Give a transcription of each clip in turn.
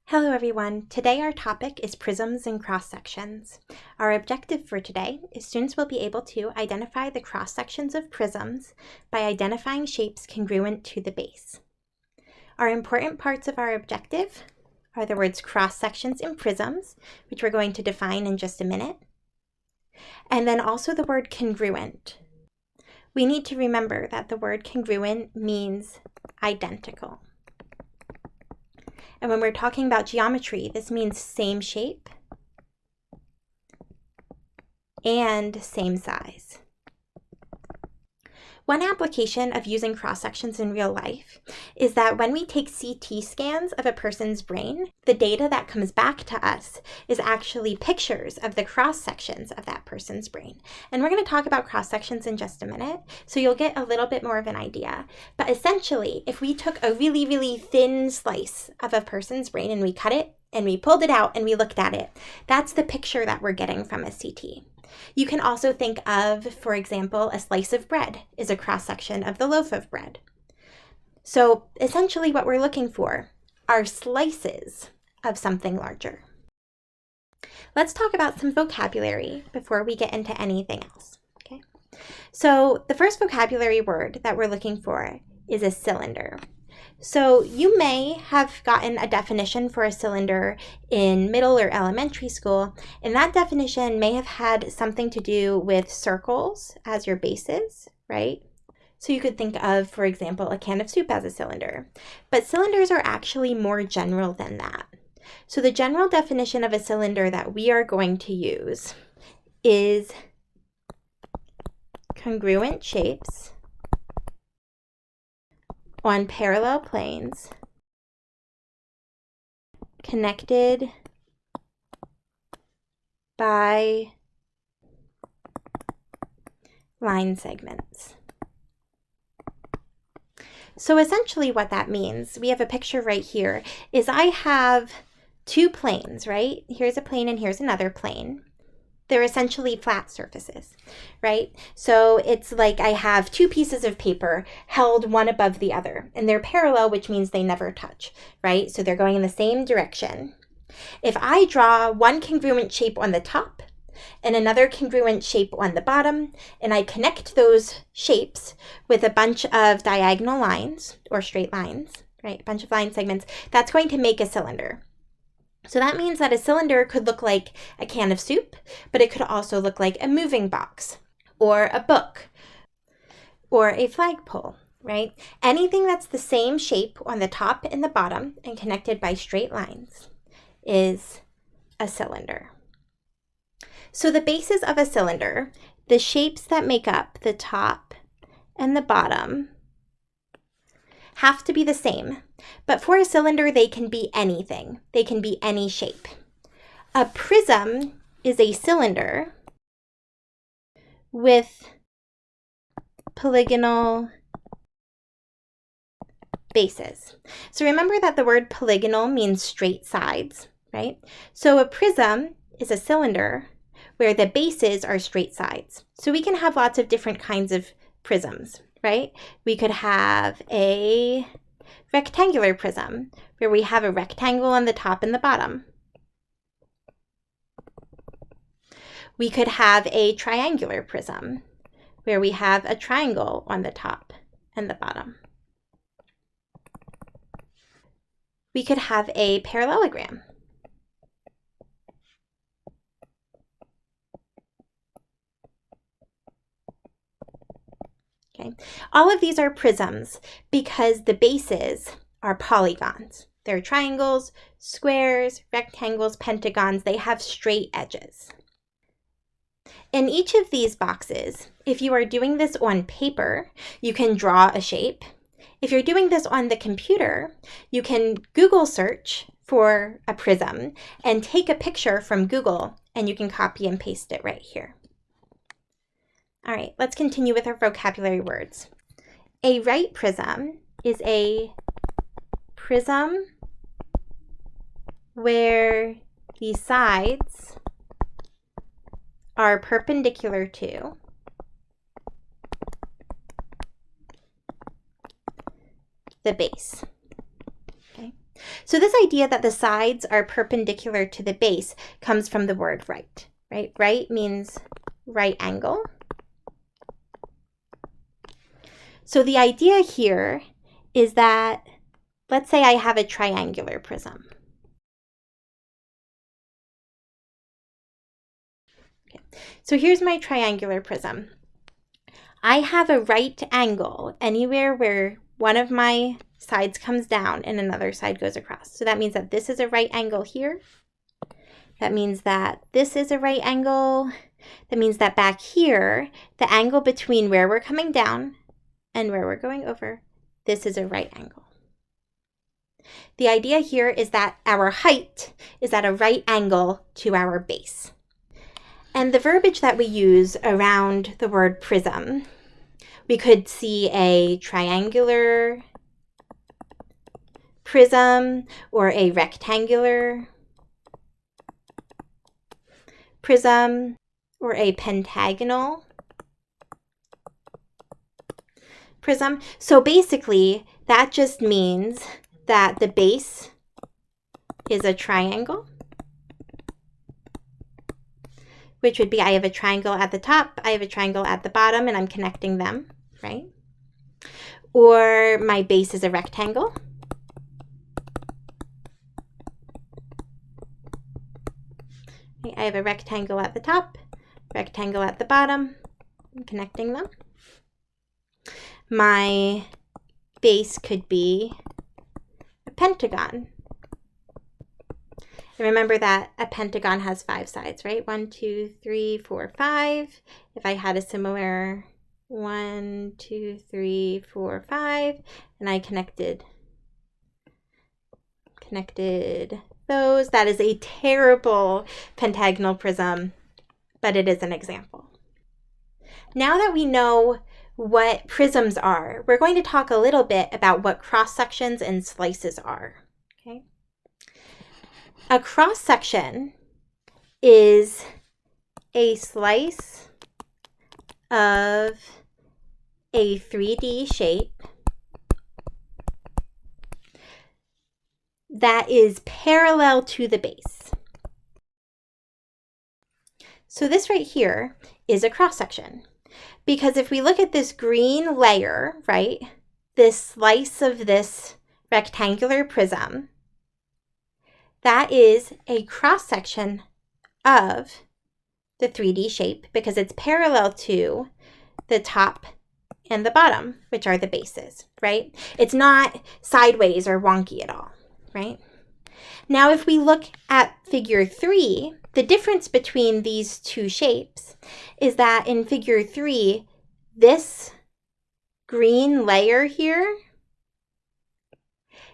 Hello everyone. Today our topic is prisms and cross-sections. Our objective for today is students will be able to identify the cross-sections of prisms by identifying shapes congruent to the base. Our important parts of our objective are the words cross-sections and prisms, which we're going to define in just a minute, and then also the word congruent. We need to remember that the word congruent means identical. And when we're talking about geometry, this means same shape and same size. One application of using cross-sections in real life is that when we take CT scans of a person's brain, the data that comes back to us is actually pictures of the cross-sections of that person's brain. And we're going to talk about cross-sections in just a minute, so you'll get a little bit more of an idea. But essentially, if we took a really, really thin slice of a person's brain and we cut it, and we pulled it out and we looked at it, that's the picture that we're getting from a CT. You can also think of, for example, a slice of bread is a cross-section of the loaf of bread. So essentially what we're looking for are slices of something larger. Let's talk about some vocabulary before we get into anything else. Okay. So the first vocabulary word that we're looking for is a cylinder. So you may have gotten a definition for a cylinder in middle or elementary school, and that definition may have had something to do with circles as your bases, right? So you could think of, for example, a can of soup as a cylinder. But cylinders are actually more general than that. So the general definition of a cylinder that we are going to use is congruent shapes on parallel planes connected by line segments. So essentially what that means, we have a picture right here, is I have two planes, right? Here's a plane and here's another plane. They're essentially flat surfaces, right? So it's like I have two pieces of paper held one above the other, and they're parallel, which means they never touch, right? So they're going in the same direction. If I draw one congruent shape on the top and another congruent shape on the bottom, and I connect those shapes with a bunch of diagonal lines or straight lines, right? A bunch of line segments, that's going to make a cylinder. So that means that a cylinder could look like a can of soup, but it could also look like a moving box or a book or a flagpole, right? Anything that's the same shape on the top and the bottom and connected by straight lines is a cylinder. So the bases of a cylinder, the shapes that make up the top and the bottom, have to be the same. But for a cylinder, they can be anything. They can be any shape. A prism is a cylinder with polygonal bases. So remember that the word polygonal means straight sides, right? So a prism is a cylinder where the bases are straight sides. So we can have lots of different kinds of prisms, right? We could have a rectangular prism where we have a rectangle on the top and the bottom. We could have a triangular prism where we have a triangle on the top and the bottom. We could have a parallelogram. Okay. All of these are prisms because the bases are polygons. They're triangles, squares, rectangles, pentagons. They have straight edges. In each of these boxes, if you are doing this on paper, you can draw a shape. If you're doing this on the computer, you can Google search for a prism and take a picture from Google, and you can copy and paste it right here. All right, let's continue with our vocabulary words. A right prism is a prism where the sides are perpendicular to the base. Okay. So this idea that the sides are perpendicular to the base comes from the word right, right? Right means right angle. So the idea here is that, let's say I have a triangular prism. Okay. So here's my triangular prism. I have a right angle anywhere where one of my sides comes down and another side goes across. So that means that this is a right angle here. That means that this is a right angle. That means that back here, the angle between where we're coming down and where we're going over, this is a right angle. The idea here is that our height is at a right angle to our base. And the verbiage that we use around the word prism, we could see a triangular prism or a rectangular prism or a pentagonal prism. So basically, that just means that the base is a triangle, which would be I have a triangle at the top, I have a triangle at the bottom, and I'm connecting them, right? Or my base is a rectangle. I have a rectangle at the top, rectangle at the bottom, I'm connecting them. My base could be a pentagon. And remember that a pentagon has 5 sides, right? 1, 2, 3, 4, 5. If I had a similar 1, 2, 3, 4, 5, and I connected those, that is a terrible pentagonal prism, but it is an example. Now that we know what prisms are, we're going to talk a little bit about what cross sections and slices are. Okay. A cross section is a slice of a 3D shape that is parallel to the base. So this right here is a cross section, because if we look at this green layer, right, this slice of this rectangular prism, that is a cross section of the 3D shape because it's parallel to the top and the bottom, which are the bases, right? It's not sideways or wonky at all, right? Now, if we look at figure 3, the difference between these two shapes is that in figure 3, this green layer here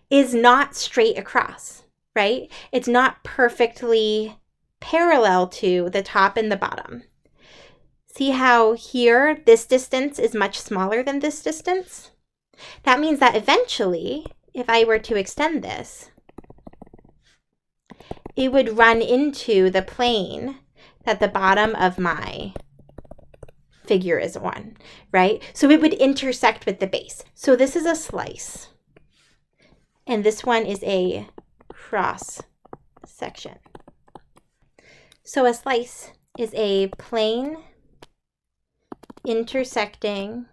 is not straight across, right? It's not perfectly parallel to the top and the bottom. See how here this distance is much smaller than this distance? That means that eventually, if I were to extend this, it would run into the plane that the bottom of my figure is on, right? So it would intersect with the base. So this is a slice, and this one is a cross section. So a slice is a plane intersecting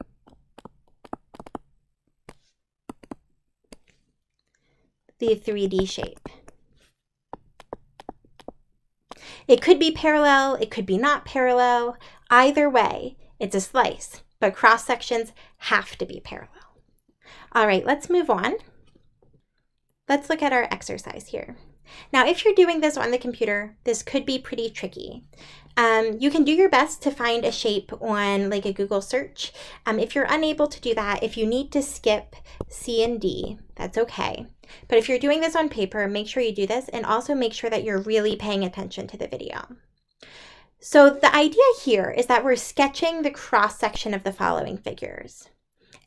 the 3D shape. It could be parallel, it could be not parallel. Either way, it's a slice, but cross sections have to be parallel. All right, let's move on. Let's look at our exercise here. Now, if you're doing this on the computer, this could be pretty tricky. You can do your best to find a shape on like a Google search. If you're unable to do that, if you need to skip C and D, that's okay. But if you're doing this on paper, make sure you do this, and also make sure that you're really paying attention to the video. So the idea here is that we're sketching the cross section of the following figures.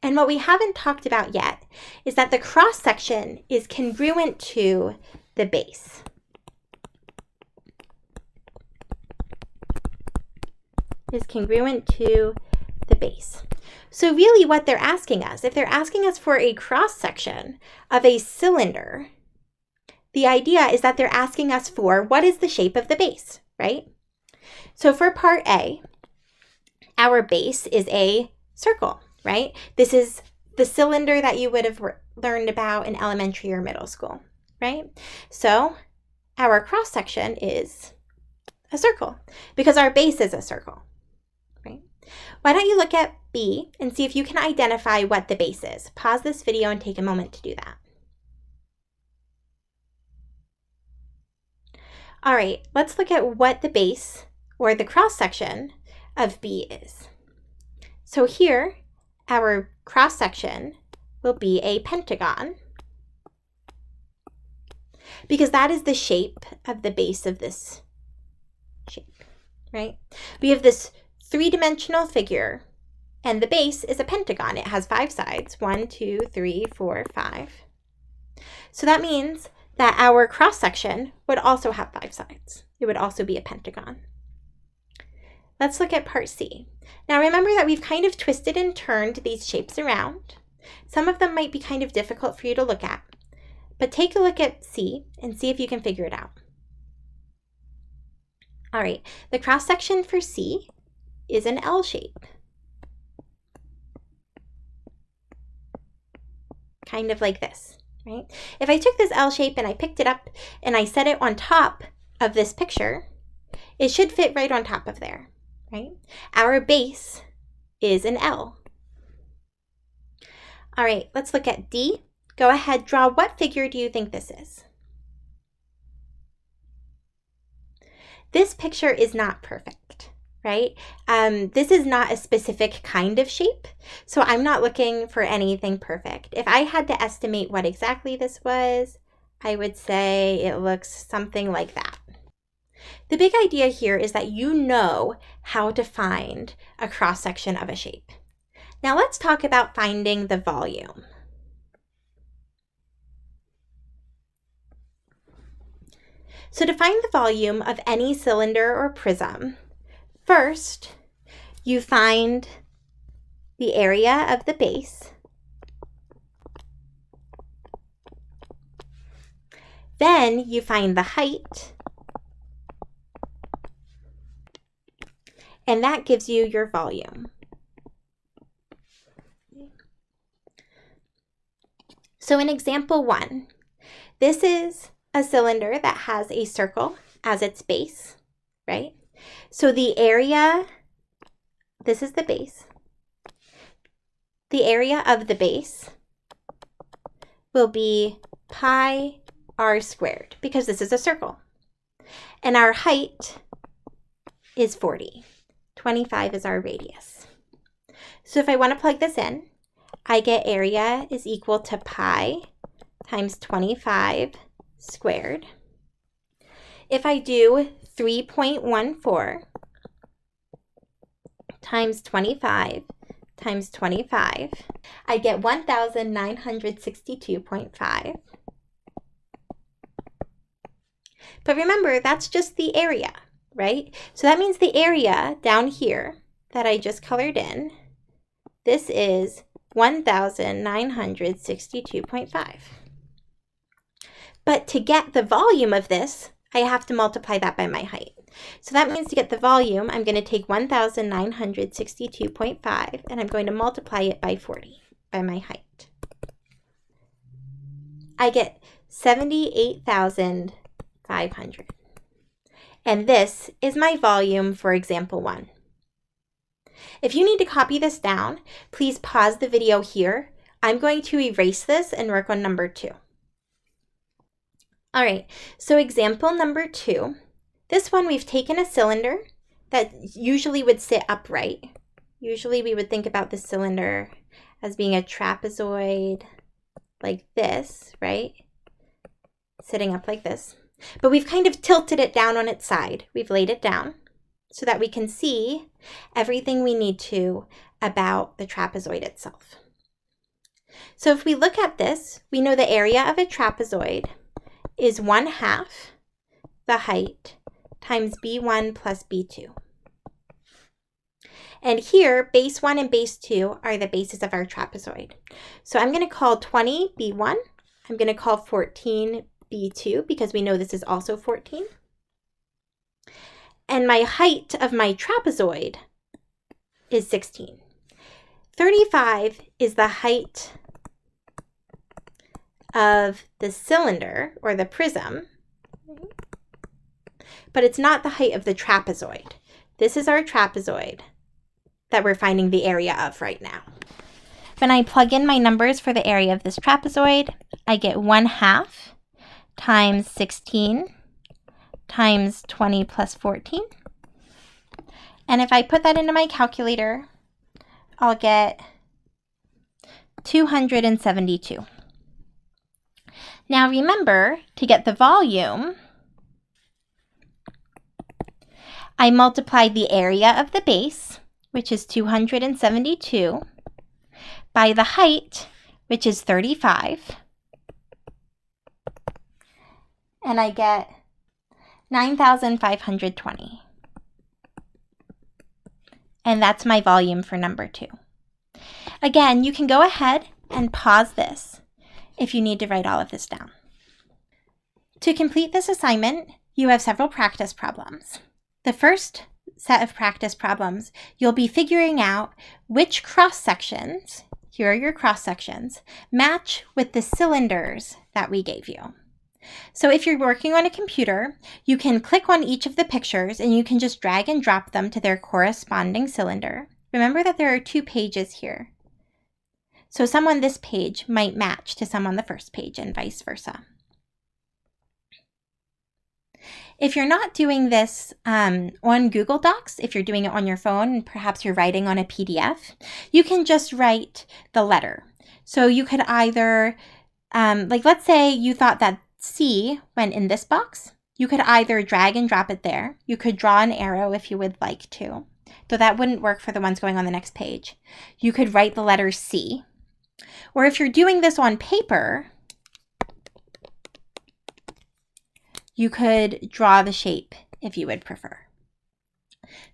And what we haven't talked about yet is that the cross section is congruent to the base. Is congruent to the base. So really what they're asking us, if they're asking us for a cross section of a cylinder, the idea is that they're asking us for what is the shape of the base, right? So for part A, our base is a circle, right? This is the cylinder that you would have learned about in elementary or middle school, right? So our cross section is a circle because our base is a circle, right? Why don't you look at B and see if you can identify what the base is? Pause this video and take a moment to do that. All right, let's look at what the base or the cross section of B is. So here, our cross section will be a pentagon because that is the shape of the base of this shape, right? We have this three-dimensional figure and the base is a pentagon. It has 5 sides, 1, 2, 3, 4, 5. So that means that our cross section would also have 5 sides. It would also be a pentagon. Let's look at part C. Now remember that we've kind of twisted and turned these shapes around. Some of them might be kind of difficult for you to look at, but take a look at C and see if you can figure it out. All right, the cross section for C is an L shape. Kind of like this, right? If I took this L shape and I picked it up and I set it on top of this picture, it should fit right on top of there, right? Our base is an L. All right, let's look at D. Go ahead, draw what figure do you think this is? This picture is not perfect, right? This is not a specific kind of shape, so I'm not looking for anything perfect. If I had to estimate what exactly this was, I would say it looks something like that. The big idea here is that you know how to find a cross-section of a shape. Now let's talk about finding the volume. So to find the volume of any cylinder or prism, first you find the area of the base, then you find the height, and that gives you your volume. So in example 1, this is a cylinder that has a circle as its base, right? So the area, this is the base. The area of the base will be pi r squared because this is a circle. And our height is 40. 25 is our radius. So if I want to plug this in, I get area is equal to pi times 25 squared. If I do 3.14 times 25 times 25, I get 1,962.5. But remember, that's just the area, right? So that means the area down here that I just colored in, this is 1,962.5. But to get the volume of this, I have to multiply that by my height. So that means to get the volume, I'm going to take 1,962.5 and I'm going to multiply it by 40, by my height. I get 78,500. And this is my volume for example 1. If you need to copy this down, please pause the video here. I'm going to erase this and work on number 2. All right, so example number 2. This one, we've taken a cylinder that usually would sit upright. Usually we would think about the cylinder as being a trapezoid like this, right? Sitting up like this. But we've kind of tilted it down on its side. We've laid it down so that we can see everything we need to about the trapezoid itself. So if we look at this, we know the area of a trapezoid is 1/2 the height times B1 plus B2. And here, base 1 and base 2 are the bases of our trapezoid. So I'm going to call 20 B1. I'm going to call 14 be 2 because we know this is also 14. And my height of my trapezoid is 16. 35 is the height of the cylinder or the prism, but it's not the height of the trapezoid. This is our trapezoid that we're finding the area of right now. When I plug in my numbers for the area of this trapezoid, I get 1/2 times 16 times 20 plus 14. And if I put that into my calculator, I'll get 272. Now remember, to get the volume, I multiplied the area of the base, which is 272, by the height, which is 35, and I get 9,520. And that's my volume for number 2. Again, you can go ahead and pause this if you need to write all of this down. To complete this assignment, you have several practice problems. The first set of practice problems, you'll be figuring out which cross-sections, here are your cross-sections, match with the cylinders that we gave you. So if you're working on a computer, you can click on each of the pictures and you can just drag and drop them to their corresponding cylinder. Remember that there are 2 pages here. So some on this page might match to some on the first page and vice versa. If you're not doing this on Google Docs, if you're doing it on your phone and perhaps you're writing on a PDF, you can just write the letter. So you could either, let's say you thought that C went in this box. You could either drag and drop it there. You could draw an arrow if you would like to, though that wouldn't work for the ones going on the next page. You could write the letter C. Or if you're doing this on paper, you could draw the shape if you would prefer.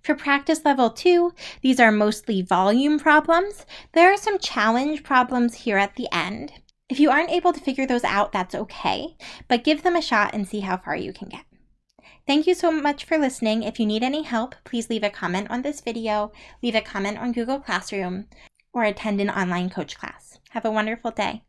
For practice level 2, these are mostly volume problems. There are some challenge problems here at the end. If you aren't able to figure those out, that's okay, but give them a shot and see how far you can get. Thank you so much for listening. If you need any help, please leave a comment on this video, leave a comment on Google Classroom, or attend an online coach class. Have a wonderful day.